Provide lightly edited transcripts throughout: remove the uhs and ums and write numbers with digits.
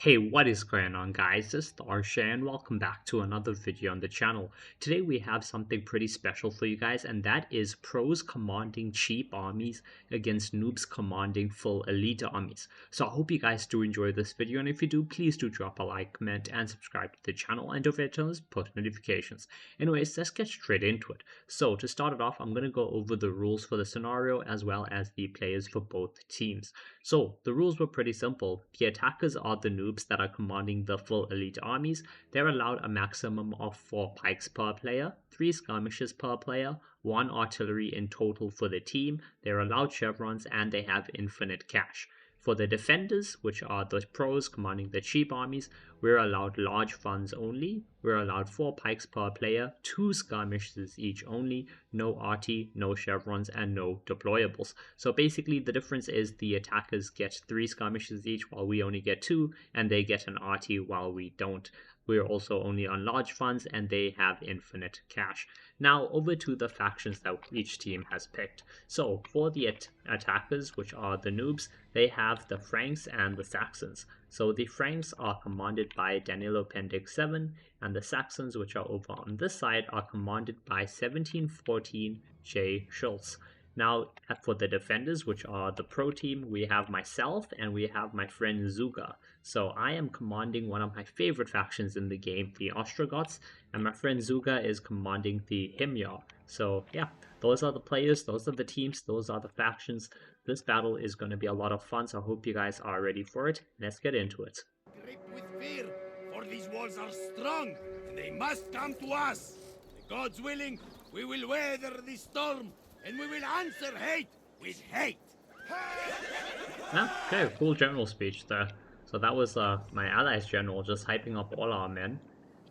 Hey, what is going on guys? This is Tharshey and welcome back to another video on the channel. Today we have something pretty special for you guys, and that is pros commanding cheap armies against noobs commanding full elite armies. So I hope you guys do enjoy this video, and if you do, please do drop a like, comment and subscribe to the channel, and don't forget to turn on post notifications. Anyways, let's get straight into it. So to start it off, I'm going to go over the rules for the scenario as well as the players for both teams. So the rules were pretty simple. The attackers are the noobs that are commanding the full elite armies. They're allowed a maximum of 4 pikes per player, 3 skirmishes per player, 1 artillery in total for the team. They're allowed chevrons and they have infinite cash. For the defenders, which are the pros commanding the cheap armies, we're allowed large funds only. We're allowed 4 pikes per player, 2 skirmishes each only, no arty, no chevrons, and no deployables. So basically the difference is the attackers get 3 skirmishes each while we only get 2, and they get an arty while we don't. We're also only on large funds and they have infinite cash. Now over to the factions that each team has picked. So for the attackers, which are the noobs, they have the Franks and the Saxons. So the Franks are commanded by Danilo Appendix 7, and the Saxons, which are over on this side, are commanded by 1714 J. Schultz. Now, for the defenders, which are the pro team, we have myself and we have my friend Zuga. So I am commanding one of my favorite factions in the game, the Ostrogoths, and my friend Zuga is commanding the Himyar. So yeah, those are the players, those are the teams, those are the factions. This battle is going to be a lot of fun, so I hope you guys are ready for it. Let's get into it. Grip with fear, for these walls are strong, and they must come to us. The gods willing, we will weather the storm, and we will answer hate with hate. Yeah, okay, cool general speech there. So that was my allies general just hyping up all our men.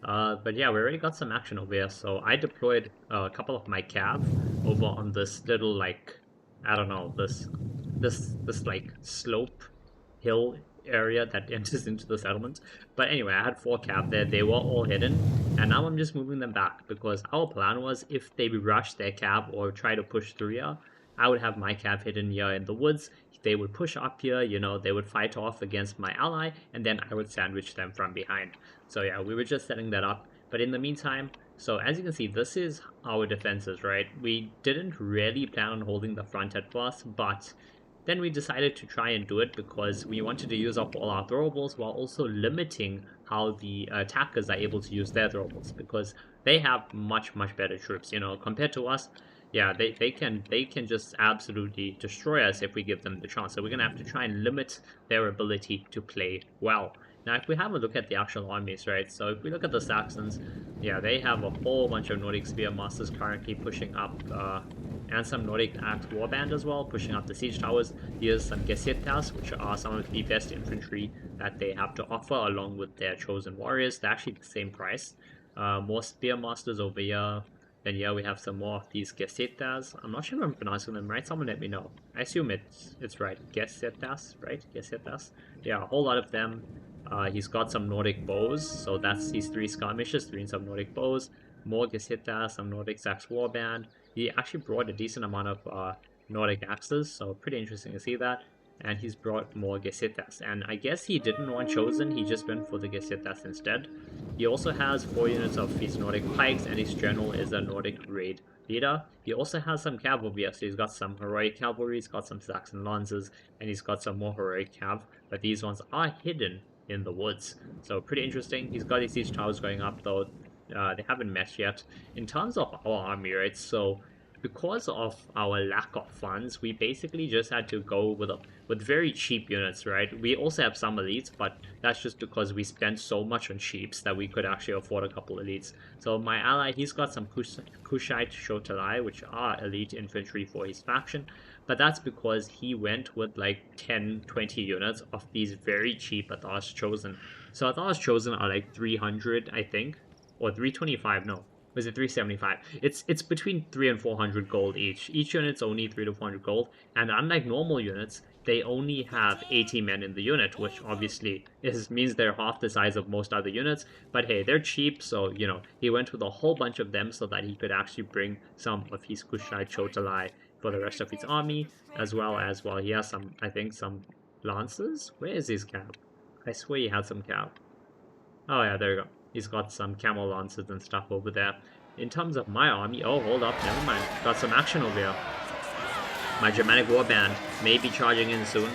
But yeah, we already got some action over here. So I deployed a couple of my cav over on this little, like, I don't know, this like slope hill area that enters into the settlement. But anyway, I had 4 cav there. They were all hidden, and now I'm just moving them back because our plan was if they rush their cav or try to push through here, I would have my cav hidden here in the woods. They would push up here, you know, they would fight off against my ally, and then I would sandwich them from behind. So yeah, we were just setting that up. But in the meantime, so as you can see, this is our defenses, right? We didn't really plan on holding the front at first, but then we decided to try and do it because we wanted to use up all our throwables while also limiting how the attackers are able to use their throwables, because they have much better troops, you know, compared to us. Yeah, they can just absolutely destroy us if we give them the chance. So we're gonna have to try and limit their ability to play well. Now, if we have a look at the actual armies, right? So if we look at the Saxons, yeah, they have a whole bunch of Nordic Spear Masters currently pushing up, and some Nordic Axe Warband as well, pushing up the siege towers. Here's some Gesetas, which are some of the best infantry that they have to offer, along with their chosen warriors. They're actually the same price. More Spear Masters over here. Then yeah, we have some more of these Gesetas. I'm not sure if I'm pronouncing them right. Someone let me know. I assume it's right. Gesetas, right? Gesetas. Yeah, a whole lot of them. He's got some Nordic bows, so that's these 3 skirmishes, 3 and some Nordic bows. More Gesetas, some Nordic Sax Warband. He actually brought a decent amount of Nordic axes, so pretty interesting to see that. And he's brought more Gesetas. And I guess he didn't want Chosen, he just went for the Gesetas instead. He also has 4 units of his Nordic pikes, and his general is a Nordic raid leader. He also has some cavalry, so he's got some heroic cavalry, he's got some Saxon lances, and he's got some more heroic cav, but these ones are hidden in the woods. So pretty interesting. He's got these siege towers going up though. They haven't met yet. In terms of our army, right, so because of our lack of funds, we basically just had to go with very cheap units, right? We also have some elites, but that's just because we spent so much on cheaps that we could actually afford a couple elites. So my ally, he's got some Kushite Shotalai, which are elite infantry for his faction, but that's because he went with like 10-20 units of these very cheap Athar's Chosen. So Athar's Chosen are like 300, I think, or 325, no. Was it 375? It's between 3 and 400 gold each. Each unit's only 3 to 400 gold, and unlike normal units, they only have 80 men in the unit, which obviously means they're half the size of most other units. But hey, they're cheap, so you know he went with a whole bunch of them so that he could actually bring some of his Kushite Chotalai for the rest of his army, as well as, well, he has some, I think, some lances. Where is his camp? I swear he had some cav. Oh yeah, there you go. He's got some camel lances and stuff over there. In terms of my army, oh, hold up, never mind. Got some action over here. My Germanic warband may be charging in soon.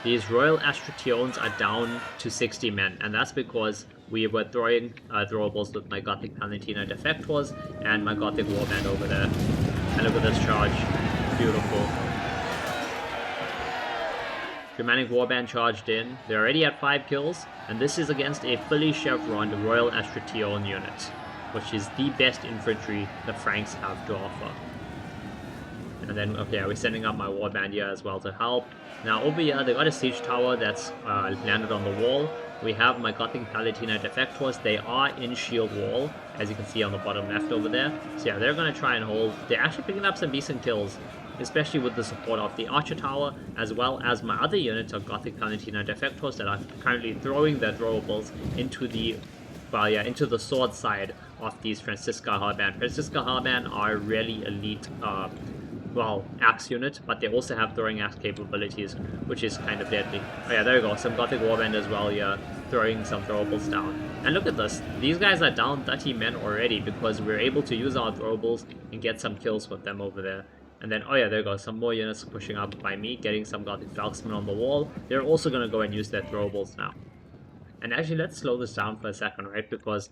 These Royal Astrationes are down to 60 men, and that's because we were throwing throwables with my Gothic Palantina Defectors and my Gothic warband over there. And look at this charge. Beautiful. Germanic warband charged in. They're already at 5 kills, and this is against a fully chevroned Royal Astration unit, which is the best infantry the Franks have to offer. And then, okay, we're sending up my warband here as well to help. Now over here, they got a siege tower that's landed on the wall. We have my Gothic Palantina Defectors. They are in shield wall, as you can see on the bottom left over there. So yeah, they're going to try and hold. They're actually picking up some decent kills, especially with the support of the Archer Tower, as well as my other units of Gothic Palantina Defectors that are currently throwing their throwables into the, well, yeah, into the sword side of these Francisca Harband. Francisca Harband are really elite, well, axe unit, but they also have throwing axe capabilities, which is kind of deadly. Oh yeah, there you go, some Gothic warband as well here, throwing some throwables down. And look at this, these guys are down 30 men already because we're able to use our throwables and get some kills with them over there. And then, oh yeah, there you go, some more units pushing up by me, getting some Gothic Falksmen on the wall. They're also going to go and use their throwables now. And actually, let's slow this down for a second, right? Because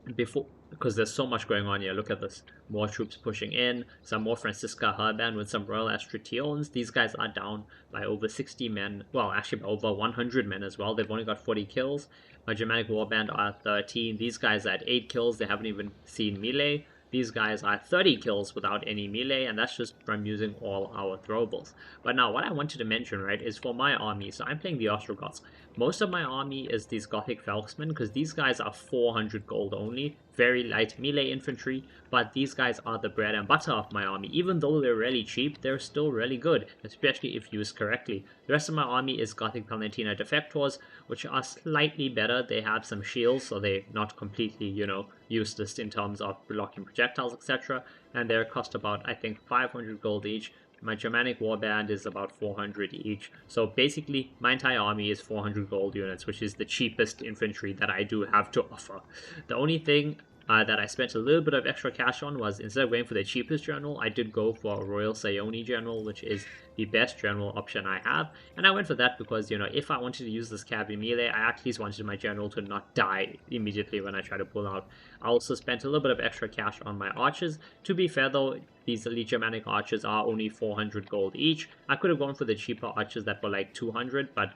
there's so much going on here. Look at this. More troops pushing in. Some more Francisca Harband with some Royal Astrationes. These guys are down by over 60 men. Well, actually by over 100 men as well. They've only got 40 kills. My Germanic warband are at 13. These guys are at 8 kills. They haven't even seen melee. These guys are 30 kills without any melee, and that's just from using all our throwables. But now, what I wanted to mention, right, is for my army, so I'm playing the Ostrogoths. Most of my army is these Gothic Falksmen, because these guys are 400 gold only, very light melee infantry, but these guys are the bread and butter of my army. Even though they're really cheap, they're still really good, especially if used correctly. The rest of my army is Gothic Palantina Defectors, which are slightly better. They have some shields, so they're not completely, you know, useless in terms of blocking projectiles, etc. And they cost about, I think, 500 gold each. My Germanic warband is about 400 each. So basically, my entire army is 400 gold units, which is the cheapest infantry that I do have to offer. The only thing that I spent a little bit of extra cash on was, instead of going for the cheapest general, I did go for a Royal Sayoni general, which is the best general option I have. And I went for that because, you know, if I wanted to use this cav in melee, I at least wanted my general to not die immediately when I try to pull out. I also spent a little bit of extra cash on my archers. To be fair though, these elite Germanic archers are only 400 gold each. I could have gone for the cheaper archers that were like 200, but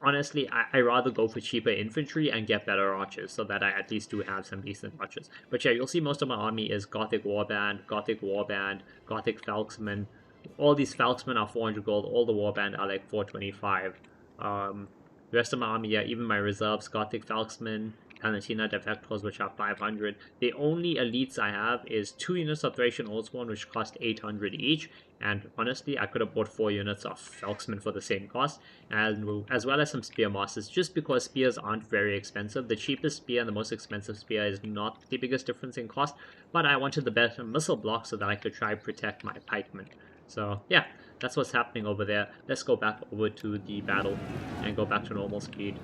honestly, I rather go for cheaper infantry and get better archers, so that I at least do have some decent archers. But yeah, you'll see most of my army is Gothic Warband, Gothic Falksmen. All these Falksmen are 400 gold, all the Warband are like 425. The rest of my army, yeah, even my reserves, Gothic Falksmen, Palantina Defectors, which are 500. The only elites I have is 2 units of Thracian Oldsworn, which cost 800 each. And honestly, I could have bought 4 units of Falksmen for the same cost, and as well as some Spear Masters, just because spears aren't very expensive. The cheapest spear and the most expensive spear is not the biggest difference in cost, but I wanted the better missile block so that I could try and protect my pikemen. So yeah, that's what's happening over there. Let's go back over to the battle and go back to normal speed.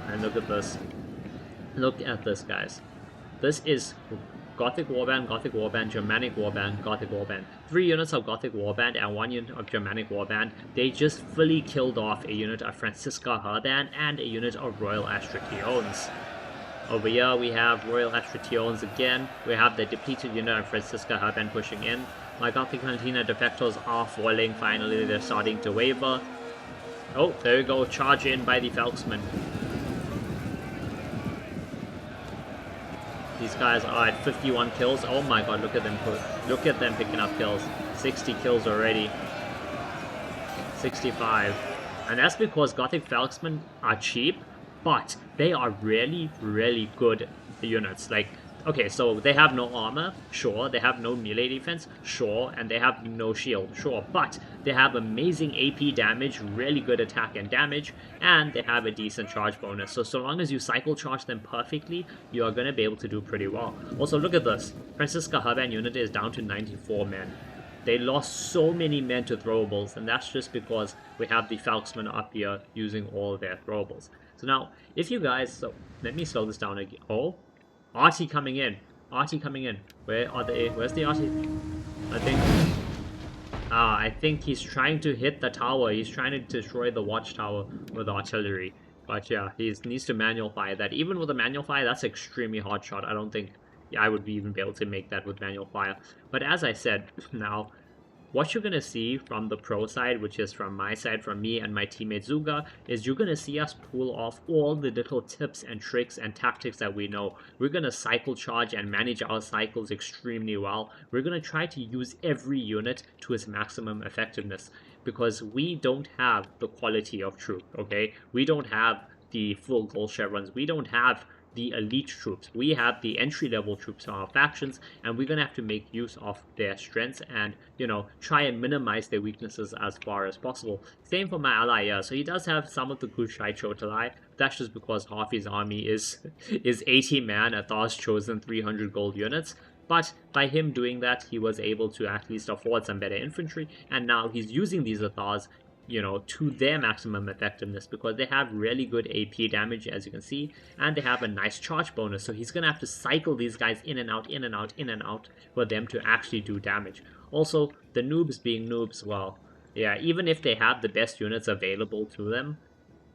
And look at this. Look at this, guys. This is Gothic Warband, Germanic Warband, Gothic Warband. 3 units of Gothic Warband and 1 unit of Germanic Warband. They just fully killed off a unit of Francisca Harband and a unit of Royal Astrationes. Over here we have Royal Astrationes again. We have the depleted unit of Francisca Harband pushing in. My Gothic Palantina Defectors are falling. Finally, they're starting to waver. Oh, there we go. Charge in by the Falksmen. These guys are at 51 kills. Oh my god, look at them picking up kills. 60 kills already. 65. And that's because Gothic Falksmen are cheap, but they are really, really good units. Like, okay, so they have no armor, sure. They have no melee defense, sure. And they have no shield, sure. But they have amazing AP damage, really good attack and damage, and they have a decent charge bonus. So long as you cycle charge them perfectly, you are going to be able to do pretty well. Also, look at this. Francisca Harband unit is down to 94 men. They lost so many men to throwables, and that's just because we have the Falksmen up here using all their throwables. So now, if you guys, so let me slow this down again. Oh, Artie coming in. Artie coming in. Where are they? Where's the Artie? I think. I think he's trying to hit the tower. He's trying to destroy the watchtower with artillery. But yeah, he needs to manual fire that. Even with a manual fire, that's extremely hard shot. I don't think I would even be able to make that with manual fire. But as I said, now what you're going to see from the pro side, which is from my side, from me and my teammate Zuga, is you're going to see us pull off all the little tips and tricks and tactics that we know. We're going to cycle charge and manage our cycles extremely well. We're going to try to use every unit to its maximum effectiveness, because we don't have the quality of troop, okay? We don't have the full gold chevrons. We don't have the elite troops. We have the entry-level troops on our factions, and we're gonna have to make use of their strengths and, you know, try and minimize their weaknesses as far as possible. Same for my ally, yeah. So he does have some of the Kushite Chotalai. That's just because half his army is 80 man at Thar's chosen 300 gold units. But by him doing that, he was able to at least afford some better infantry, and now he's using these Athars, you know, to their maximum effectiveness, because they have really good AP damage, as you can see, and they have a nice charge bonus. So he's gonna have to cycle these guys in and out, in and out, in and out for them to actually do damage. Also, the noobs being noobs, well, yeah, even if they have the best units available to them,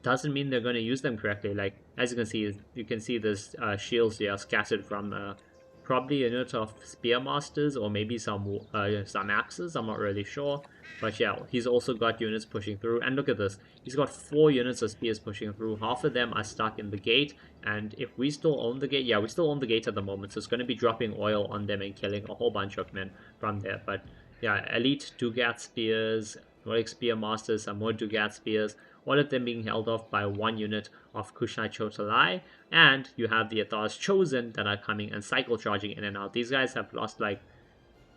doesn't mean they're going to use them correctly. Like, as you can see this shields here scattered from probably a unit of Spearmasters or maybe some axes, I'm not really sure. But yeah, he's also got units pushing through, and look at this, he's got 4 units of spears pushing through. Half of them are stuck in the gate, and if we still own the gate, yeah, we still own the gate at the moment, so it's going to be dropping oil on them and killing a whole bunch of men from there. But yeah, elite Dugat spears, Nordic Spearmasters, some more Dugat spears, all of them being held off by 1 unit of Kushite Chotalai, and you have the Athar's Chosen that are coming and cycle charging in and out. These guys have lost like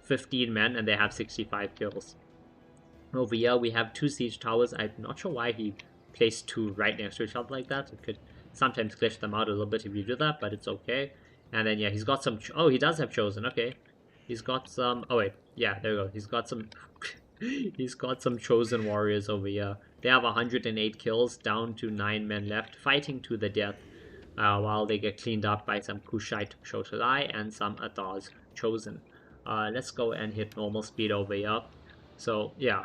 15 men and they have 65 kills. Over here we have 2 siege towers. I'm not sure why he placed 2 right next to each other like that. It could sometimes glitch them out a little bit if you do that, but it's okay. And then yeah, he's got some, oh, he does have Chosen, okay. He's got some, oh wait, yeah, there we go. He's got some, he's got some Chosen warriors over here. They have 108 kills, down to 9 men left, fighting to the death, while they get cleaned up by some Kushite Chotalai and some Athar's Chosen. Let's go and hit normal speed over here. So yeah,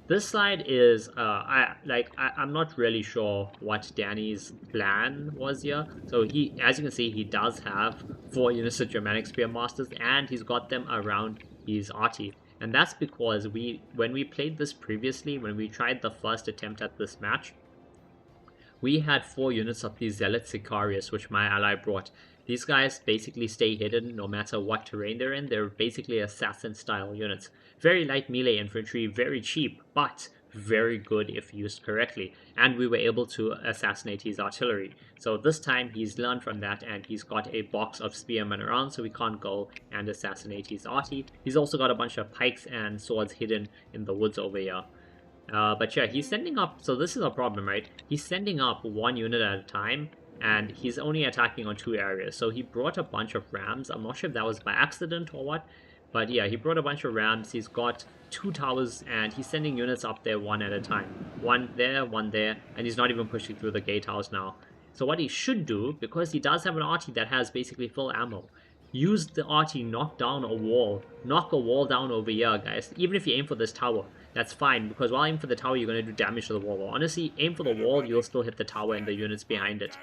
this side is I'm not really sure what Danny's plan was here. So he, as you can see, he does have 4 units of Germanic Spearmasters, and he's got them around his arty. And that's because when we played this previously, when we tried the first attempt at this match, we had 4 units of these Zealot Sicarius, which my ally brought. These guys basically stay hidden no matter what terrain they're in. They're basically assassin-style units. Very light melee infantry, very cheap, but very good if used correctly. And we were able to assassinate his artillery. So this time he's learned from that, and he's got a box of spearmen around, so we can't go and assassinate his arty. He's also got a bunch of pikes and swords hidden in the woods over here. But yeah, he's sending up, so this is a problem, right? He's sending up 1 unit at a time, and he's only attacking on 2 areas. So he brought a bunch of rams. I'm not sure if that was by accident or what, but yeah, he brought a bunch of rams. He's got 2 towers, and he's sending units up there 1 at a time. 1 there, 1 there, and he's not even pushing through the gatehouse now. So what he should do, because he does have an arty that has basically full ammo, use the arty, knock down a wall. Knock a wall down over here, guys. Even if you aim for this tower, that's fine, because while aiming for the tower, you're going to do damage to the wall. Well, honestly, aim for the wall, you'll still hit the tower and the units behind it.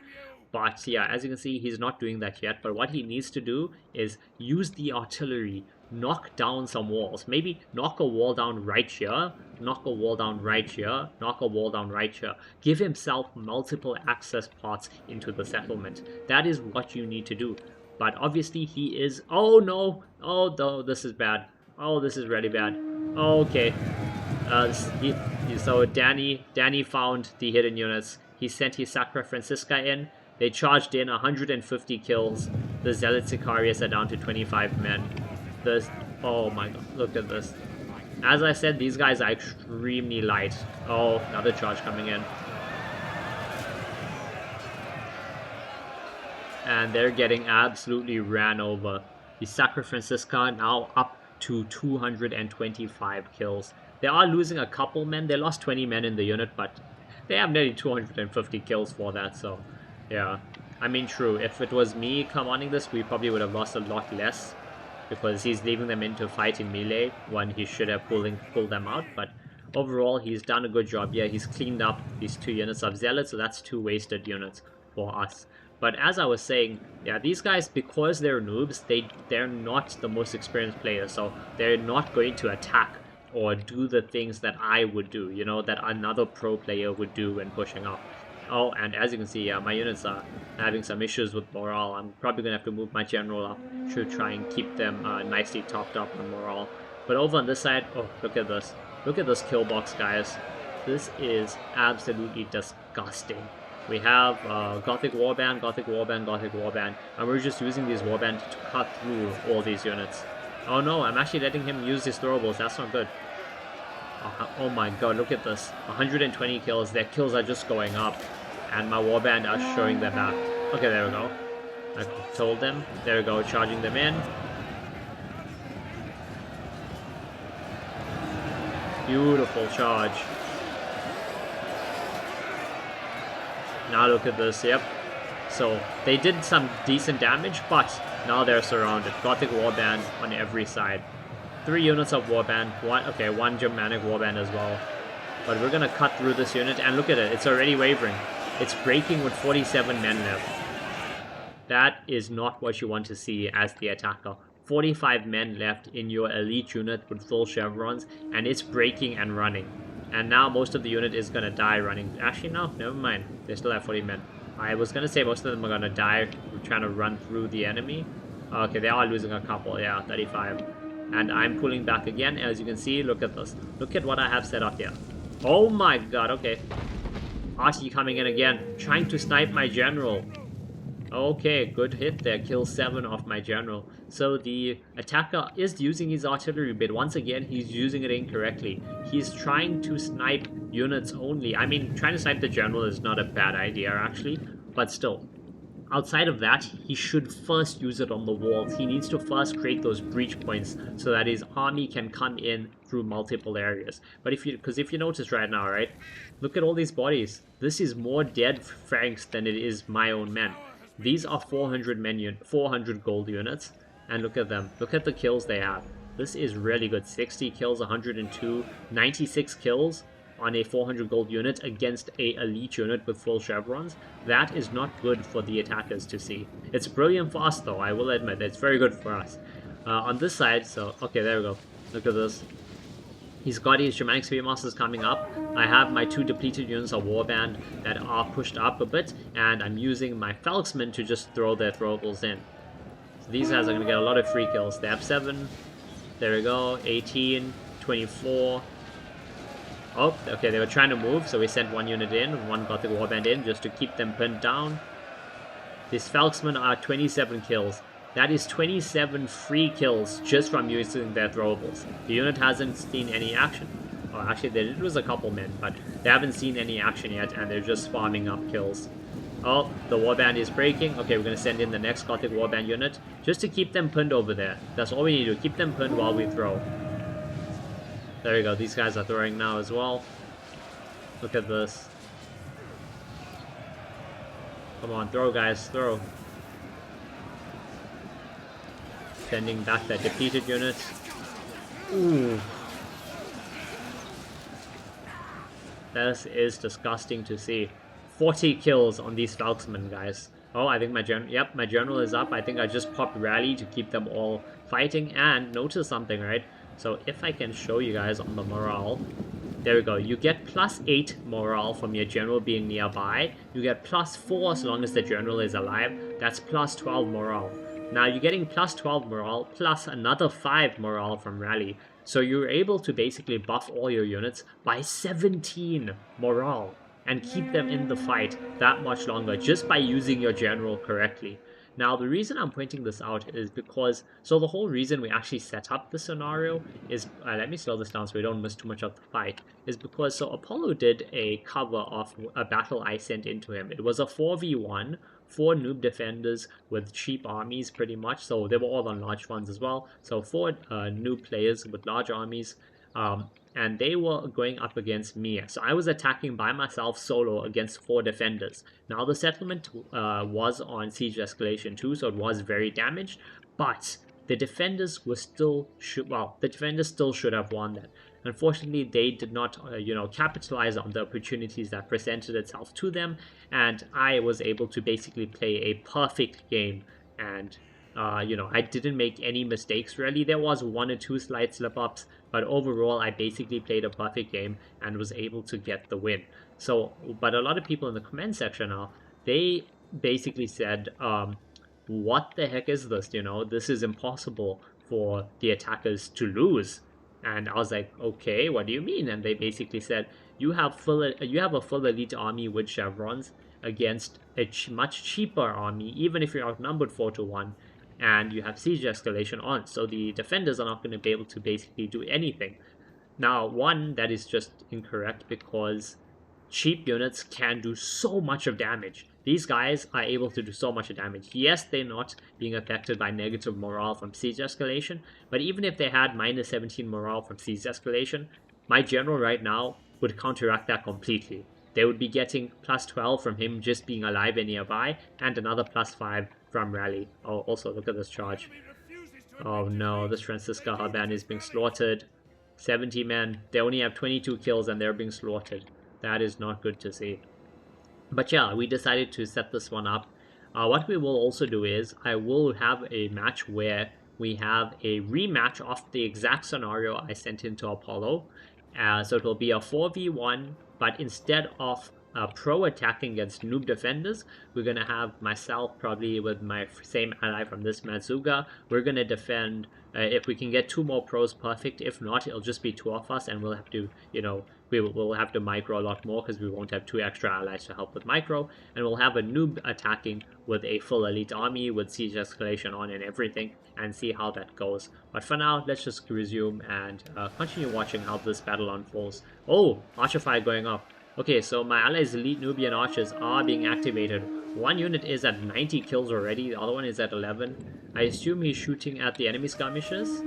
But yeah, as you can see, he's not doing that yet. But what he needs to do is use the artillery, knock down some walls. Maybe knock a wall down right here, knock a wall down right here, knock a wall down right here. Give himself multiple access paths into the settlement. That is what you need to do. But obviously he is... Oh no! Oh no, this is bad. Oh, this is really bad. Okay. So Danny found the hidden units. He sent his Sacra Francisca in. They charged in 150 kills. The Zealot Sicarius are down to 25 men. Oh my god, look at this. As I said, these guys are extremely light. Oh, another charge coming in. And they're getting absolutely ran over. The Sacra Francisca now up to 225 kills. They are losing a couple men. They lost 20 men in the unit, but they have nearly 250 kills for that, so yeah. I mean, true, if it was me commanding this, we probably would have lost a lot less, because he's leaving them into fighting melee when he should have pulled them out, but overall, he's done a good job. Yeah, he's cleaned up these 2 units of Zealots, so that's 2 wasted units for us. But as I was saying, yeah, these guys, because they're noobs, they're not the most experienced players, so they're not going to attack or do the things that I would do, you know, that another pro player would do when pushing up. Oh, and as you can see, my units are having some issues with morale. I'm probably going to have to move my general up to try and keep them nicely topped up on morale. But over on this side, oh, look at this. Look at this kill box, guys. This is absolutely disgusting. We have Gothic Warband, Gothic Warband, Gothic Warband, and we're just using these Warbands to cut through all these units. Oh no, I'm actually letting him use his throwables. That's not good. Oh my god, look at this. 120 kills. Their kills are just going up. And my warband are showing them back. Okay, there we go. I told them. There we go, charging them in. Beautiful charge. Now look at this, yep. So, they did some decent damage, but now they're surrounded. Gothic warband on every side. 3 units of warband. One Germanic warband as well. But we're gonna cut through this unit, and look at it. It's already wavering. It's breaking with 47 men left. That is not what you want to see as the attacker. 45 men left in your elite unit with full chevrons, and it's breaking and running. And now most of the unit is gonna die running. Actually, no, never mind. They still have 40 men. I was gonna say most of them are gonna die trying to run through the enemy. Okay, they are losing a couple. Yeah, 35. And I'm pulling back again. As you can see, look at this. Look at what I have set up here. Oh my god, okay. RT coming in again, trying to snipe my general. Okay, good hit there, kill 7 of my general. So the attacker is using his artillery, but once again, he's using it incorrectly. He's trying to snipe units only. I mean, trying to snipe the general is not a bad idea, actually, but still. Outside of that, he should first use it on the walls. He needs to first create those breach points so that his army can come in through multiple areas. But if you notice right now, right? Look at all these bodies. This is more dead Franks than it is my own men. These are 400 gold units, and look at them. Look at the kills they have. This is really good. 60 kills, 102, 96 kills on a 400 gold unit against a elite unit with full chevrons. That is not good for the attackers to see. It's brilliant for us though, I will admit. It's very good for us. On this side, so, okay, there we go. Look at this. He's got his Germanic Spearmasters coming up. I have my 2 depleted units of Warband that are pushed up a bit, and I'm using my Falksmen to just throw their throwables in. So these guys are going to get a lot of free kills. They have 7. There we go. 18, 24. Oh, okay, they were trying to move, so we sent 1 unit in, 1 Gothic Warband in, just to keep them pinned down. These Falksmen are 27 kills. That is 27 free kills just from using their throwables. The unit hasn't seen any action. Oh, actually, they did lose a couple men, but they haven't seen any action yet, and they're just farming up kills. Oh, the warband is breaking. Okay, we're going to send in the next Gothic Warband unit, just to keep them pinned over there. That's all we need to do, keep them pinned while we throw. There we go, these guys are throwing now as well. Look at this. Come on, throw guys, throw. Sending back that depleted unit. Ooh. This is disgusting to see. 40 kills on these Falksmen, guys. Oh, I think my general is up. I think I just popped rally to keep them all fighting. And notice something, right? So if I can show you guys on the morale, there we go. You get +8 morale from your general being nearby. You get +4 as long as the general is alive. That's +12 morale. Now you're getting +12 morale plus another 5 morale from rally. So you're able to basically buff all your units by 17 morale and keep them in the fight that much longer just by using your general correctly. Now, the reason I'm pointing this out is because, so the whole reason we actually set up the scenario is, let me slow this down so we don't miss too much of the fight, is because, so Apollo did a cover of a battle I sent into him. It was a 4v1, 4 noob defenders with cheap armies pretty much, so they were all on large funds as well, so 4 noob players with large armies, and they were going up against me. So I was attacking by myself solo against 4 defenders. Now the settlement was on siege escalation 2, so it was very damaged, but the defenders were still the defenders still should have won that. Unfortunately, they did not, capitalize on the opportunities that presented itself to them, and I was able to basically play a perfect game. And I didn't make any mistakes really. There was 1 or 2 slight slip-ups, but overall I basically played a perfect game and was able to get the win. So, but a lot of people in the comment section now, they basically said, what the heck is this? This is impossible for the attackers to lose. And I was like, okay, what do you mean? And they basically said, you have a full elite army with chevrons against a much cheaper army, even if you're outnumbered 4-1, and you have siege escalation on, so the defenders are not going to be able to basically do anything. Now, one, that is just incorrect, because cheap units can do so much of damage. These guys are able to do so much damage. Yes, they're not being affected by negative morale from siege escalation, but even if they had minus 17 morale from siege escalation, my general right now would counteract that completely. They would be getting plus 12 from him just being alive and nearby, and another plus 5 from rally. Oh, also look at this charge. Oh no, this Francisca Harband is being slaughtered. 70 men, they only have 22 kills and they're being slaughtered. That is not good to see. But yeah, we decided to set this one up. What we will also do is, I will have a match where we have a rematch of the exact scenario I sent into Apollo. So it will be a 4v1, but instead of pro attacking against noob defenders, we're going to have myself probably with my same ally from this Matsuga. We're going to defend, if we can get 2 more pros, perfect. If not, it'll just be 2 of us, and we'll have to, we'll have to micro a lot more because we won't have 2 extra allies to help with micro, and we'll have a noob attacking with a full elite army with siege escalation on and everything, and see how that goes. But for now, let's just resume and continue watching how this battle unfolds. Oh, archer fire going up. Okay, so my allies' elite Nubian archers are being activated. One unit is at 90 kills already, the other one is at 11. I assume he's shooting at the enemy skirmishers?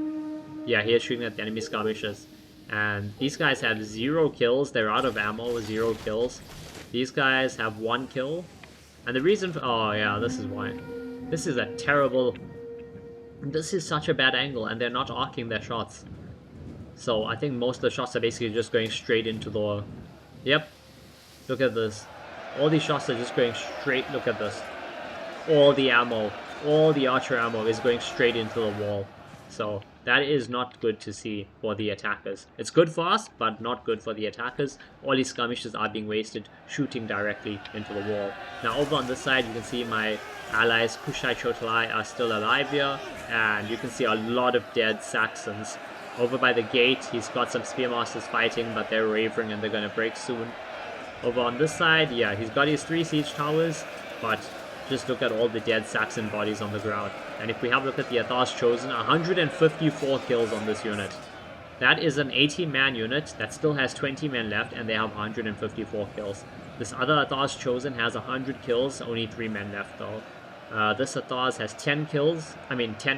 Yeah, he is shooting at the enemy skirmishers. And these guys have 0 kills, they're out of ammo, 0 kills. These guys have 1 kill. And the reason for, oh yeah, this is why. This is a terrible, this is such a bad angle, and they're not arcing their shots. So I think most of the shots are basically just going straight into the, yep. Look at this. All these shots are just going straight. Look at this. All the ammo, all the archer ammo is going straight into the wall. So that is not good to see for the attackers. It's good for us, but not good for the attackers. All these skirmishes are being wasted, shooting directly into the wall. Now over on this side, you can see my allies, Kushai Chotalai, are still alive here. And you can see a lot of dead Saxons. Over by the gate, he's got some Spearmasters fighting, but they're wavering and they're going to break soon. Over on this side, yeah, he's got his 3 siege towers, but just look at all the dead Saxon bodies on the ground. And if we have a look at the Athar's Chosen, 154 kills on this unit. That is an 80-man unit that still has 20 men left, and they have 154 kills. This other Athar's Chosen has 100 kills, only 3 men left though. This Athar's has 10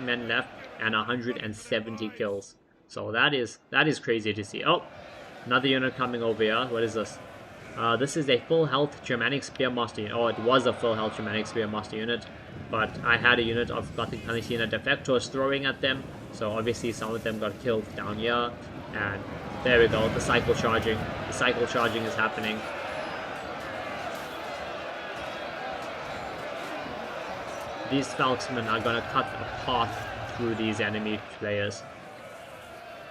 men left, and 170 kills. So that is crazy to see. Oh, another unit coming over here. What is this? This is a full health Germanic Spearmaster unit. Oh, it was a full health Germanic Spearmaster unit, but I had a unit of Gothic Palatina Defectors throwing at them, so obviously some of them got killed down here, and there we go, the cycle charging. The cycle charging is happening. These Falksmen are gonna cut a path through these enemy players.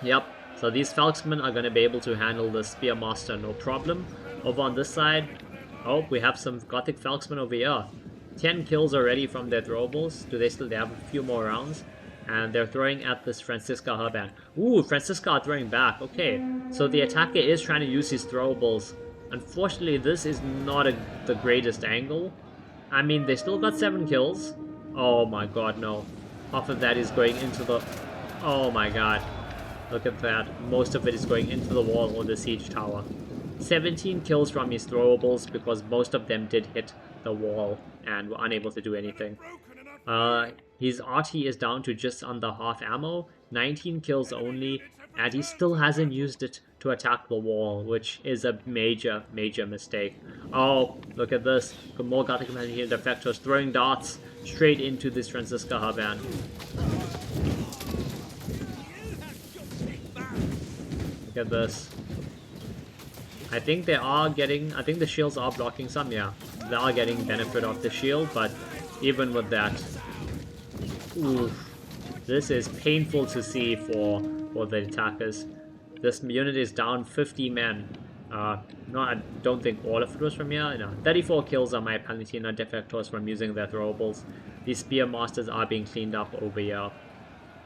Yep, so these Falksmen are gonna be able to handle the Spearmaster no problem. Over on this side, oh, we have some Gothic Falksmen over here. 10 kills already from their throwables. They have a few more rounds. And they're throwing at this Francisca Harband. Ooh, Francisca are throwing back. Okay, so the attacker is trying to use his throwables. Unfortunately, this is not the greatest angle. I mean, they still got 7 kills. Oh my god, no. Half of that is going into the... Oh my god. Look at that. Most of it is going into the wall or the siege tower. 17 kills from his throwables because most of them did hit the wall and were unable to do anything. His RT is down to just under half ammo, 19 kills only, and he still hasn't used it to attack the wall, which is a major, major mistake. Oh, look at this. More Gothic Humanitarian defectors throwing darts straight into this Francisca Harband. Look at this. I think they are getting... I think the shields are blocking some, yeah. They are getting benefit of the shield, but even with that... Oof. This is painful to see for the attackers. This unit is down 50 men. No, I don't think all of it was from here. No, 34 kills on my Palatina defectors from using their throwables. These spear masters are being cleaned up over here.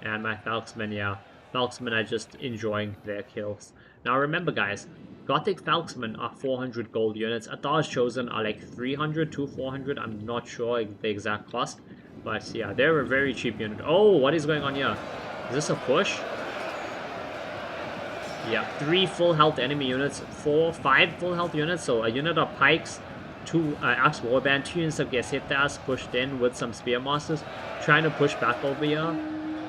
And my Falksmen, yeah. Falksmen are just enjoying their kills. Now remember guys, Gothic Falksmen are 400 gold units. Athar's Chosen are like 300 to 400. I'm not sure the exact cost. But yeah, they're a very cheap unit. Oh, what is going on here? Is this a push? Yeah, 3 full health enemy units, 5 full health units. So a unit of pikes, 2 axe warband, 2 units of Gesitas pushed in with some spearmasters, trying to push back over here.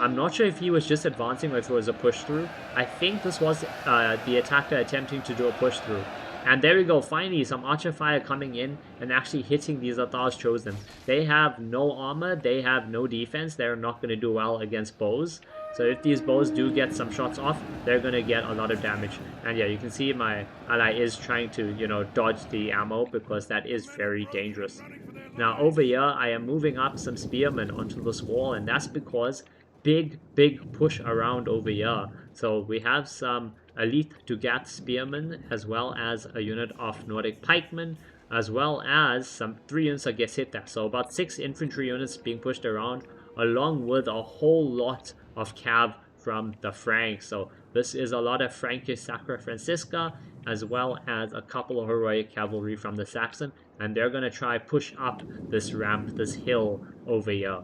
I'm not sure if he was just advancing or if it was a push through. I think this was the attacker attempting to do a push through. And there we go, finally some archer fire coming in and actually hitting these Athar's Chosen. They have no armor, they have no defense, they're not going to do well against bows. So if these bows do get some shots off, they're going to get a lot of damage. And yeah, you can see my ally is trying to, you know, dodge the ammo because that is very dangerous. Now over here, I am moving up some spearmen onto this wall, and that's because big push around over here. So we have some elite Dugat spearmen, as well as a unit of Nordic pikemen, as well as some 3 units of Gesita. So about 6 infantry units being pushed around, along with a whole lot of cav from the Franks. So this is a lot of Frankish Sacra Francisca, as well as a couple of heroic cavalry from the Saxon, and they're going to try push up this ramp, this hill over here.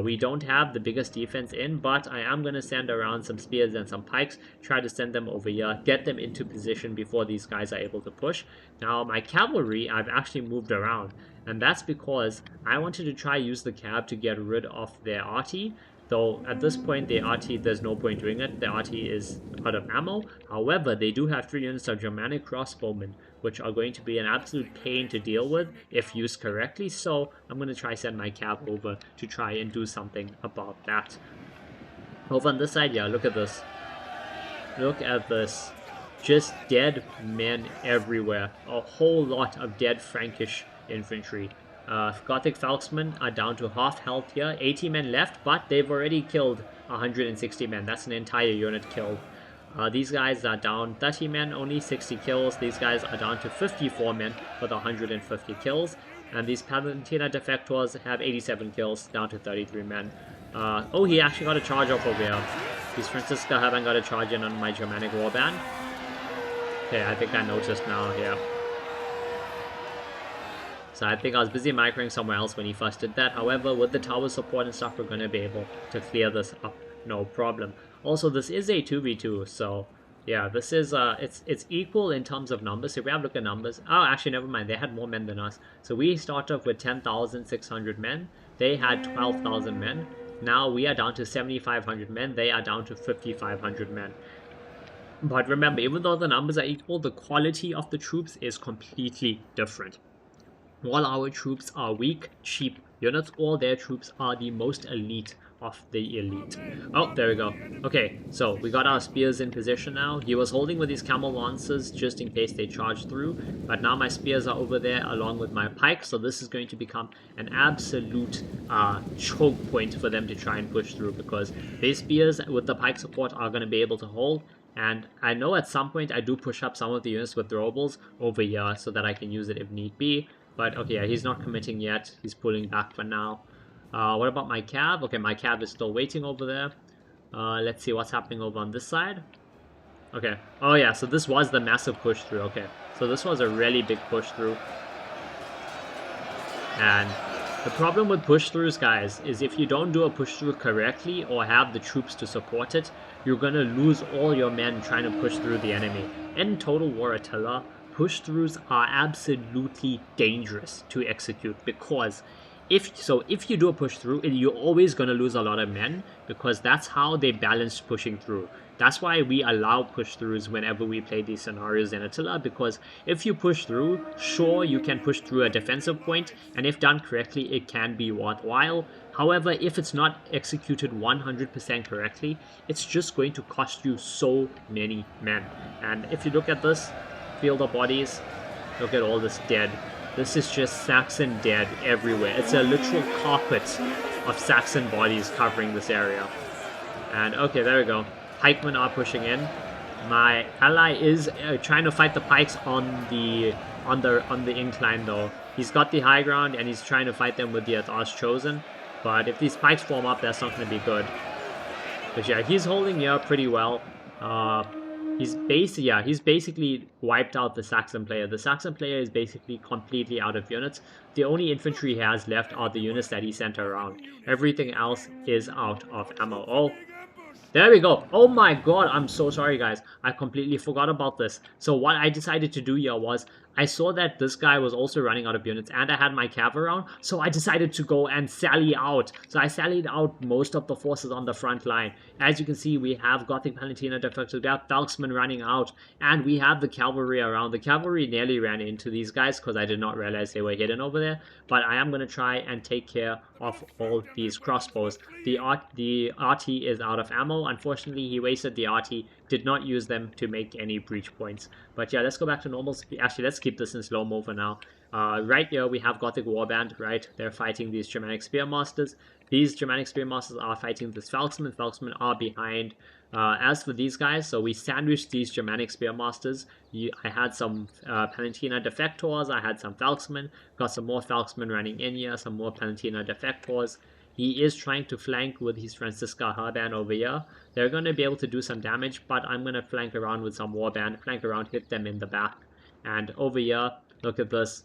We don't have the biggest defense in, but I am going to send around some spears and some pikes, try to send them over here, get them into position before these guys are able to push. Now my cavalry, I've actually moved around, and that's because I wanted to try use the cab to get rid of their arty. Though at this point the arty, there's no point doing it, the arty is out of ammo. However, they do have 3 units of Germanic crossbowmen, which are going to be an absolute pain to deal with if used correctly, so I'm going to try send my cab over to try and do something about that. Over on this side, yeah, look at this. Look at this. Just dead men everywhere. A whole lot of dead Frankish infantry. Gothic Falksmen are down to half health here. 80 men left, but they've already killed 160 men. That's an entire unit killed. These guys are down 30 men, only 60 kills. These guys are down to 54 men with 150 kills. And these Palatina defectors have 87 kills, down to 33 men. Oh, he actually got a charge off over here. These Francisca haven't got a charge in on my Germanic warband. Okay, I think I noticed now here. So I think I was busy microing somewhere else when he first did that. However, with the tower support and stuff, we're going to be able to clear this up, no problem. Also, this is a 2v2, so yeah, this is it's equal in terms of numbers. So if we have a look at numbers, oh, actually never mind, they had more men than us. So we start off with 10,600 men. They had 12,000 men. Now we are down to 7,500 men. They are down to 5,500 men. But remember, even though the numbers are equal, the quality of the troops is completely different. All our troops are weak, cheap units. All their troops are the most elite of the elite. Oh, there we go. Okay, so we got our spears in position now. He was holding with his camel lancers just in case they charge through. But now my spears are over there along with my pikes. So this is going to become an absolute choke point for them to try and push through. Because these spears with the pike support are going to be able to hold. And I know at some point I do push up some of the units with throwables over here so that I can use it if need be. But okay, yeah, he's not committing yet. He's pulling back for now. What about my cab? Okay, my cab is still waiting over there. Let's see what's happening over on this side. Okay. Oh yeah, so this was the massive push through. Okay, so this was a really big push through. And The problem with push-throughs, guys, is if you don't do a push-through correctly or have the troops to support it, you're gonna lose all your men trying to push through the enemy. In Total War Attila, push-throughs are absolutely dangerous to execute because if you do a push through, you're always going to lose a lot of men because that's how they balance pushing through. That's why we allow push throughs whenever we play these scenarios in Attila, because if you push through, sure, you can push through a defensive point, and if done correctly, it can be worthwhile. However, if it's not executed 100% correctly, it's just going to cost you so many men. And if you look at this field of bodies, look at all this dead. This is just Saxon dead everywhere. It's a literal carpet of Saxon bodies covering this area. And okay, there we go. Pikemen are pushing in. My ally is trying to fight the pikes on the incline though. He's got the high ground and he's trying to fight them with the Athar's Chosen. But if these pikes form up, that's not going to be good. But yeah, he's holding here pretty well. He's basically wiped out the Saxon player. The Saxon player is basically completely out of units. The only infantry he has left are the units that he sent around. Everything else is out of ammo. Oh, there we go. Oh my god, I'm so sorry guys. I completely forgot about this. So what I decided to do here was, I saw that this guy was also running out of units and I had my cav around, so I decided to go and sally out. So I sallied out most of the forces on the front line. As you can see, we have Gothic Palatina defectors, we have Falksmen running out, and we have the cavalry around. The cavalry nearly ran into these guys because I did not realize they were hidden over there, but I am going to try and take care of all these crossbows. The RT is out of ammo. Unfortunately, he wasted the RT, did not use them to make any breach points. But yeah, let's go back to normal speed. Actually, let's keep this in slow-mo for now. Right here, we have Gothic Warband, right? They're fighting these Germanic Spearmasters. These Germanic Spearmasters are fighting this Falksmen. Falksmen are behind. As for these guys, so we sandwiched these Germanic Spearmasters. I had some Palatina Defectors, I had some Falksmen, got some more Falksmen running in here, some more Palatina Defectors. He is trying to flank with his Francisca Harband over here. They're going to be able to do some damage, but I'm going to flank around with some Warband, flank around, hit them in the back. And over here, look at this.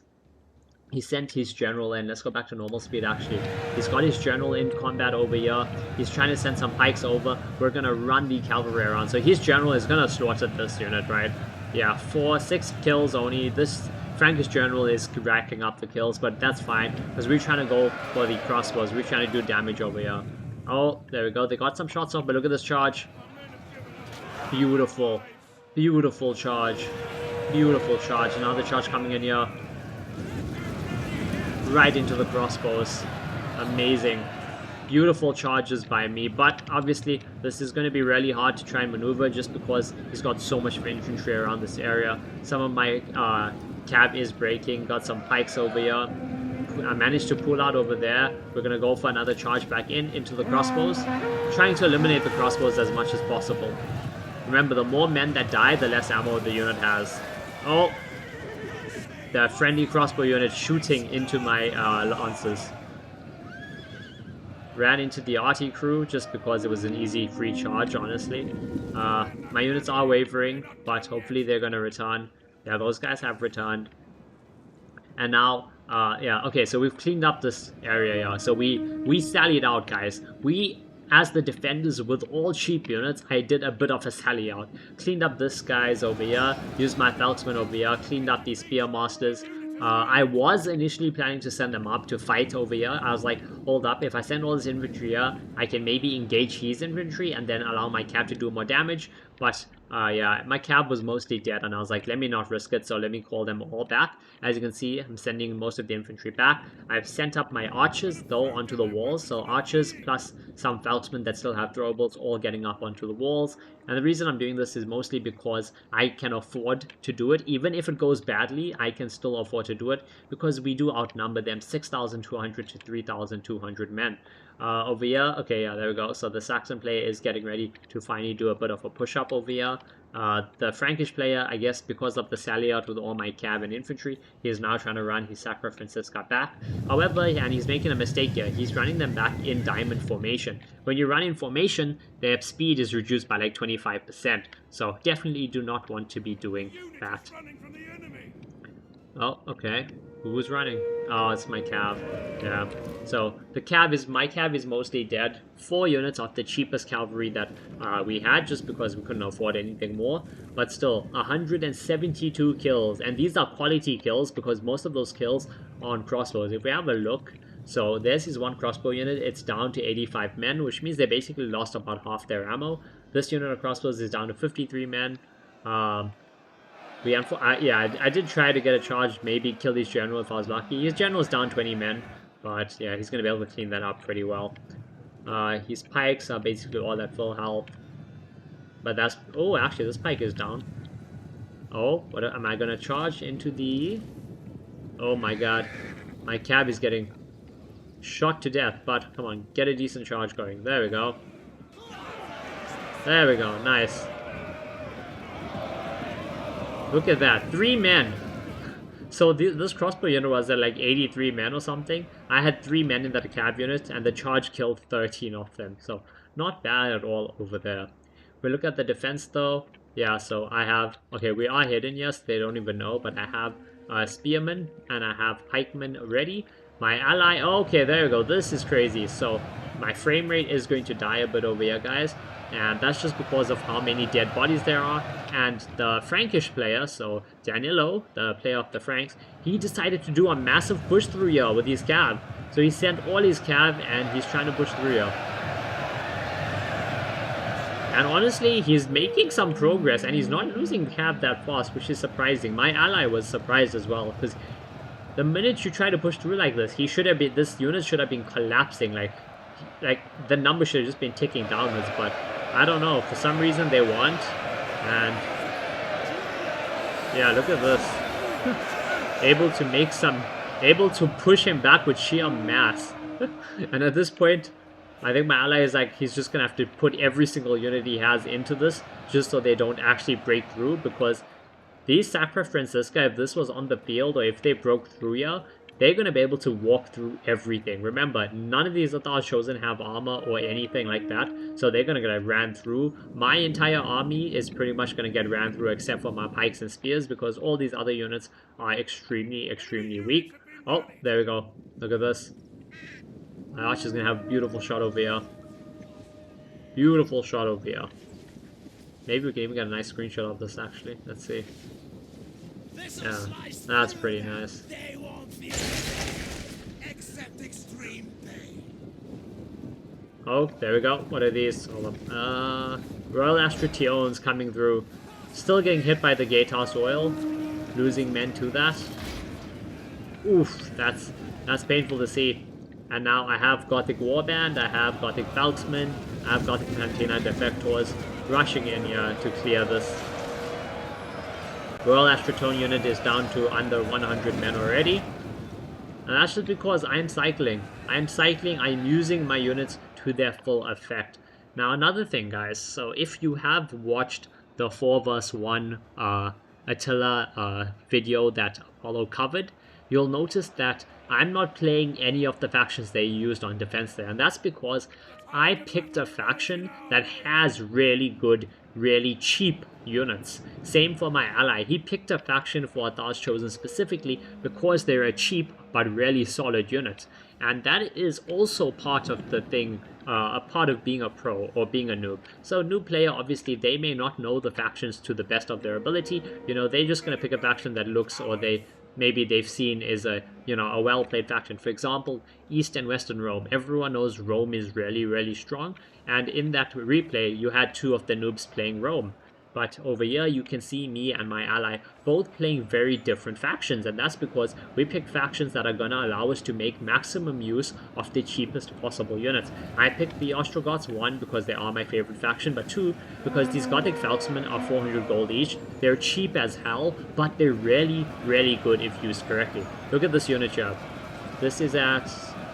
He sent his general in. Let's go back to normal speed actually. He's got his general in combat over here. He's trying to send some pikes over. We're going to run the cavalry around. So his general is going to slaughter this unit, right? Yeah, 6 kills only. This Frankish general is racking up the kills, but that's fine because we're trying to go for the crossbows. We're trying to do damage over here. Oh, there we go. They got some shots off, but look at this charge. Beautiful. Beautiful charge. Beautiful charge. Another charge coming in here. Right into the crossbows. Amazing. Beautiful charges by me, but obviously this is going to be really hard to try and maneuver just because he's got so much infantry around this area. Some of my cab is breaking. Got some pikes over here. I managed to pull out over there. We're going to go for another charge back into the crossbows. Trying to eliminate the crossbows as much as possible. Remember, the more men that die, the less ammo the unit has. Oh, the friendly crossbow unit shooting into my lancers. Ran into the RT crew just because it was an easy free charge, honestly. My units are wavering, but hopefully they're going to return. Yeah, those guys have returned. And now, yeah, okay, so we've cleaned up this area here. So we sallied out, guys. As the defenders with all cheap units, I did a bit of a sally out. Cleaned up this guys over here, used my Falksmen over here, cleaned up these Spearmasters. I was initially planning to send them up to fight over here. I was like, hold up, if I send all this infantry here, I can maybe engage his infantry and then allow my cab to do more damage. But yeah, my cab was mostly dead and I was like, let me not risk it, so let me call them all back. As you can see, I'm sending most of the infantry back. I've sent up my archers though onto the walls, so archers plus some Falksmen that still have throwables all getting up onto the walls. And the reason I'm doing this is mostly because I can afford to do it. Even if it goes badly, I can still afford to do it because we do outnumber them 6,200 to 3,200 men. Over here, okay, yeah, there we go. So the Saxon player is getting ready to finally do a bit of a push-up over here. The Frankish player, I guess because of the sally out with all my cav and infantry, he is now trying to run his Sacra Francisca back. However, and he's making a mistake here, he's running them back in diamond formation. When you run in formation, their speed is reduced by like 25%, so definitely do not want to be doing that. Oh, okay. Who's running? Oh, it's my cav. Yeah. So the my cav is mostly dead. 4 units of the cheapest cavalry that we had, just because we couldn't afford anything more. But still, 172 kills, and these are quality kills because most of those kills are on crossbows. If we have a look, so there's his one crossbow unit. It's down to 85 men, which means they basically lost about half their ammo. This unit of crossbows is down to 53 men. I did try to get a charge, maybe kill his general if I was lucky. His general's down 20 men, but yeah, he's going to be able to clean that up pretty well. His pikes are basically all at full health. But that's... Oh, actually, this pike is down. Oh, what am I going to charge into the... Oh my god. My cab is getting shot to death, but come on, get a decent charge going. There we go. There we go, nice. Look at that, 3 men. So this crossbow unit was at like 83 men or something. I had 3 men in that cav unit, and the charge killed 13 of them. So not bad at all over there. We look at the defense though. Yeah, so I have... Okay, we are hidden, yes, they don't even know, but I have spearmen and I have pikemen ready. My ally... Okay, there we go. This is crazy. So my frame rate is going to die a bit over here, guys. And that's just because of how many dead bodies there are. And the Frankish player, so Danilo, the player of the Franks, he decided to do a massive push through here with his cav. So he sent all his cav and he's trying to push through here. And honestly, he's making some progress and he's not losing cav that fast, which is surprising. My ally was surprised as well, because the minute you try to push through like this, this unit should have been collapsing. Like the number should have just been ticking downwards, but I don't know, for some reason they want. And yeah, look at this. Able to push him back with sheer mass. And at this point, I think my ally is like, he's just gonna have to put every single unit he has into this, just so they don't actually break through, because these Sacra Francisca, if this was on the field, or if they broke through here, they're going to be able to walk through everything. Remember, none of these Athar Chosen have armor or anything like that, so they're going to get ran through. My entire army is pretty much going to get ran through, except for my pikes and spears, because all these other units are extremely, extremely weak. Oh, there we go. Look at this. My archer's going to have a beautiful shot over here. Beautiful shot over here. Maybe we can even get a nice screenshot of this, actually. Let's see. Yeah, that's pretty nice. Oh, there we go. What are these? Hold up. Royal Astration's coming through. Still getting hit by the Gatehouse Oil. Losing men to that. Oof, that's painful to see. And now I have Gothic Warband, I have Gothic Feltsmen, I have Gothic Cantina Defectors rushing in here to clear this. Royal Astratone unit is down to under 100 men already. And that's just because I'm cycling. I'm using my units to their full effect. Now another thing, guys, so if you have watched the 4 vs 1 Attila video that Apollo covered, you'll notice that I'm not playing any of the factions they used on defense there. And that's because I picked a faction that has really good, really cheap units. Same for my ally. He picked a faction for Athar's Chosen specifically because they're a cheap but really solid unit. And that is also part of the thing, a part of being a pro or being a noob. So noob player, obviously, they may not know the factions to the best of their ability. You know, they're just going to pick a faction that looks, or maybe they've seen is a well-played faction. For example, East and Western Rome. Everyone knows Rome is really, really strong. And in that replay, you had 2 of the noobs playing Rome. But over here, you can see me and my ally both playing very different factions. And that's because we pick factions that are going to allow us to make maximum use of the cheapest possible units. I picked the Ostrogoths, 1, because they are my favorite faction, but 2, because these Gothic Feltsmen are 400 gold each. They're cheap as hell, but they're really, really good if used correctly. Look at this unit here. This is at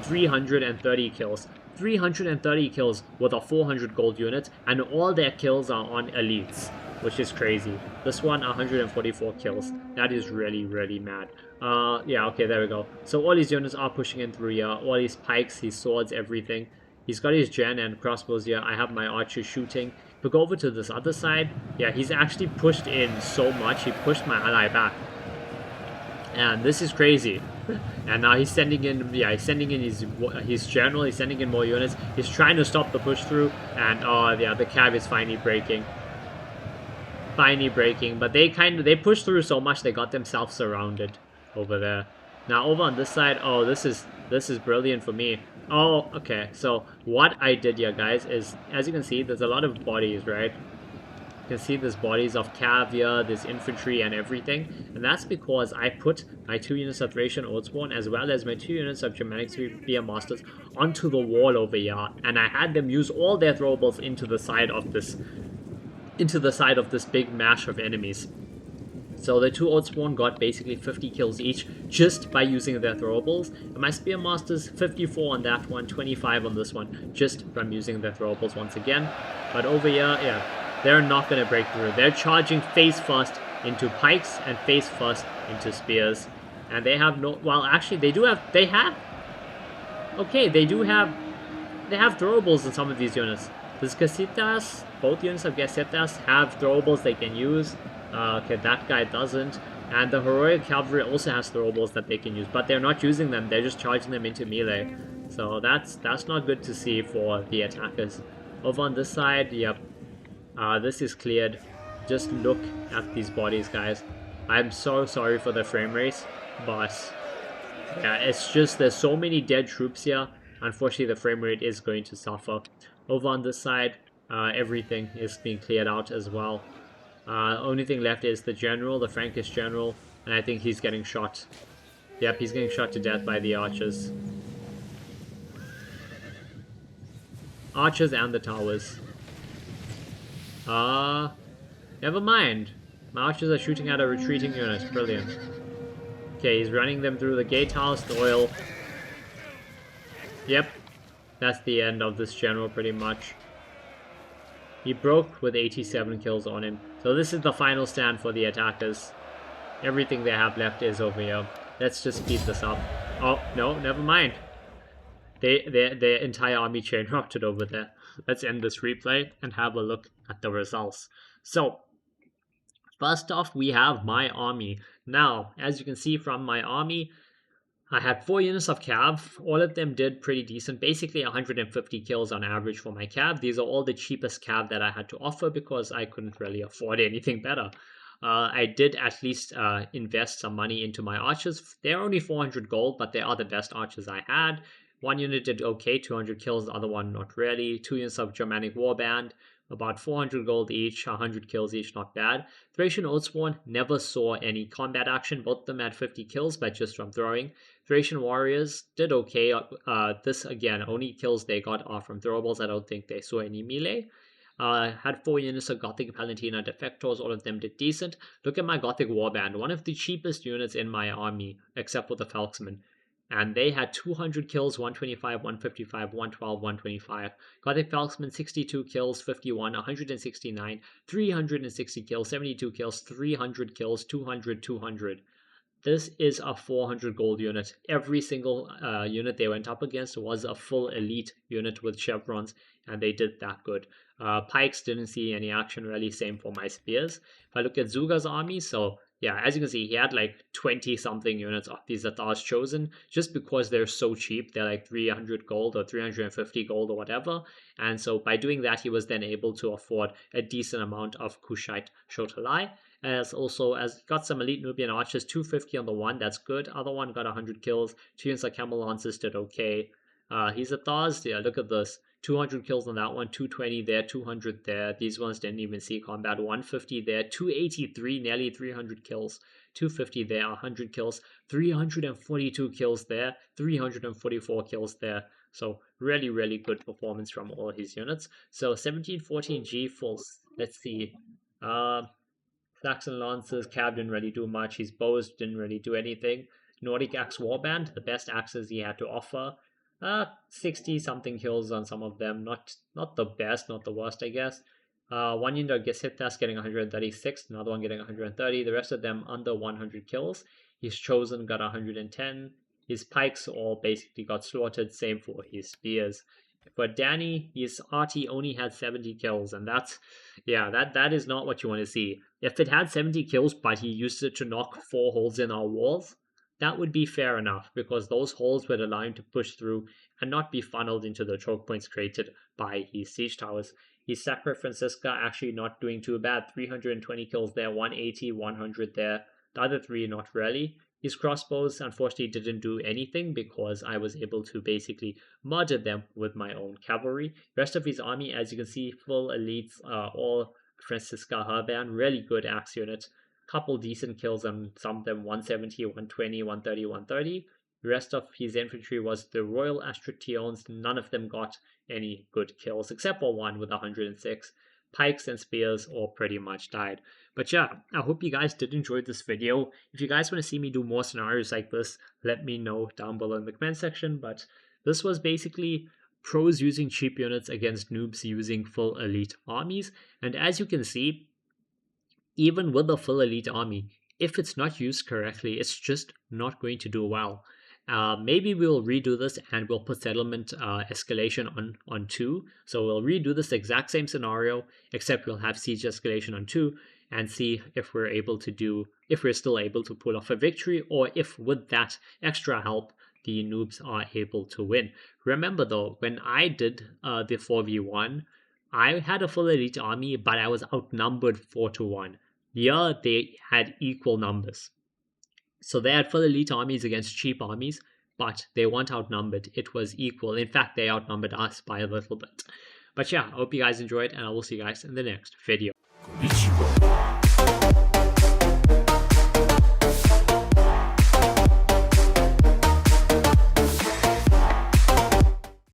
330 kills. 330 kills with a 400 gold unit, and all their kills are on elites, which is crazy. This one, 144 kills. That is really, really mad. Yeah, okay, there we go. So all these units are pushing in through here. All these pikes, his swords, everything. He's got his gen and crossbows here. I have my archers shooting. If we go over to this other side, yeah, he's actually pushed in so much. He pushed my ally back. And this is crazy. And now he's sending in, yeah, he's sending in his general. He's sending in more units. He's trying to stop the push through, and oh yeah, the cav is finally breaking. But they pushed through so much they got themselves surrounded over there. Now over on this side, oh, this is brilliant for me. Oh, okay. So what I did here, guys, is as you can see, there's a lot of bodies, right? You can see there's bodies of caviar, there's infantry and everything, and that's because I put my 2 units of Thracian Oathsworn as well as my 2 units of Germanic Spear Masters onto the wall over here, and I had them use all their throwables into the side of this big mash of enemies. So the 2 Oathsworn got basically 50 kills each just by using their throwables. And my Spearmasters, 54 on that one, 25 on this one, just from using their throwables once again. But over here, yeah, they're not going to break through. They're charging face first into pikes and face first into spears. And they have no, well actually they have throwables in some of these units. This Casitas, both units of Casitas have throwables they can use. Okay, that guy doesn't. And the Heroic Cavalry also has throwables that they can use, but they're not using them, they're just charging them into melee. So that's not good to see for the attackers. Over on this side, yep, this is cleared. Just look at these bodies, guys. I'm so sorry for the frame rates, but yeah, it's just there's so many dead troops here. Unfortunately, the frame rate is going to suffer. Over on this side, everything is being cleared out as well. Only thing left is the general, the Frankish general, and I think he's getting shot. Yep, he's getting shot to death by the archers. Archers and the towers. Never mind. My archers are shooting at a retreating unit. Brilliant. Okay, he's running them through the gatehouse, the oil. Yep, that's the end of this general pretty much. He broke with 87 kills on him. So this is the final stand for the attackers. Everything they have left is over here. Let's just speed this up. Oh, no, never mind. Their entire army chain rotted over there. Let's end this replay and have a look at the results. So, first off, we have my army. Now, as you can see from my army, I had 4 units of cav. All of them did pretty decent. Basically 150 kills on average for my cav. These are all the cheapest cav that I had to offer because I couldn't really afford anything better. I did at least invest some money into my archers. They're only 400 gold, but they are the best archers I had. One unit did okay, 200 kills, the other one not really. 2 units of Germanic Warband, about 400 gold each, 100 kills each, not bad. Thracian Oathsworn never saw any combat action, both of them had 50 kills, but just from throwing. Thracian Warriors did okay. This, again, only kills they got are from throwables. I don't think they saw any melee. Had 4 units of Gothic Palantina Defectors, all of them did decent. Look at my Gothic Warband, one of the cheapest units in my army, except for the Falksmen. And they had 200 kills, 125, 155, 112, 125. Gothic Falksman, 62 kills, 51, 169, 360 kills, 72 kills, 300 kills, 200, 200. This is a 400 gold unit. Every single unit they went up against was a full elite unit with chevrons, and they did that good. Pikes didn't see any action really, same for my spears. If I look at Zuga's army, so yeah, as you can see, he had like 20 something units of these Athars chosen just because they're so cheap. They're like 300 gold or 350 gold or whatever. And so by doing that, he was then able to afford a decent amount of Kushite Shotalai. As got some elite Nubian archers, 250 on the one, that's good. Other one got 100 kills. 2 units of Camel Lancers did okay. He's Athars, yeah, look at this. 200 kills on that one, 220 there, 200 there. These ones didn't even see combat. 150 there, 283, nearly 300 kills. 250 there, 100 kills. 342 kills there, 344 kills there. So really, really good performance from all his units. So 1714G fulls. Let's see. Saxon Lancers, Cav didn't really do much. His bows didn't really do anything. Nordic Axe Warband, the best axes he had to offer. 60 something kills on some of them. Not the best, not the worst, I guess. One unit gets hit test getting 136, another one getting 130. The rest of them under 100 kills. His chosen got 110. His pikes all basically got slaughtered. Same for his spears. For Danny, his arty only had 70 kills, and that is not what you want to see. If it had 70 kills, but he used it to knock 4 holes in our walls, that would be fair enough because those holes would allow him to push through and not be funneled into the choke points created by his siege towers. His Sacra Francisca actually not doing too bad. 320 kills there, 180, 100 there. The other three, not really. His crossbows, unfortunately, didn't do anything because I was able to basically murder them with my own cavalry. Rest of his army, as you can see, full elites, all Francisca Herband, really good axe unit. Couple decent kills on some of them, 170, 120, 130, 130. The rest of his infantry was the Royal Astrationes. None of them got any good kills, except for one with 106. Pikes and spears all pretty much died. But yeah, I hope you guys did enjoy this video. If you guys want to see me do more scenarios like this, let me know down below in the comment section. But this was basically pros using cheap units against noobs using full elite armies. And as you can see, even with a full elite army, if it's not used correctly, it's just not going to do well. Maybe we'll redo this and we'll put settlement escalation on 2. So we'll redo this exact same scenario, except we'll have siege escalation on 2 and see if we're still able to pull off a victory, or if with that extra help, the noobs are able to win. Remember though, when I did the 4v1, I had a full elite army, but I was outnumbered 4-1. Yeah, they had equal numbers. So they had full elite armies against cheap armies, but they weren't outnumbered. It was equal. In fact, they outnumbered us by a little bit. But yeah, I hope you guys enjoyed, and I will see you guys in the next video.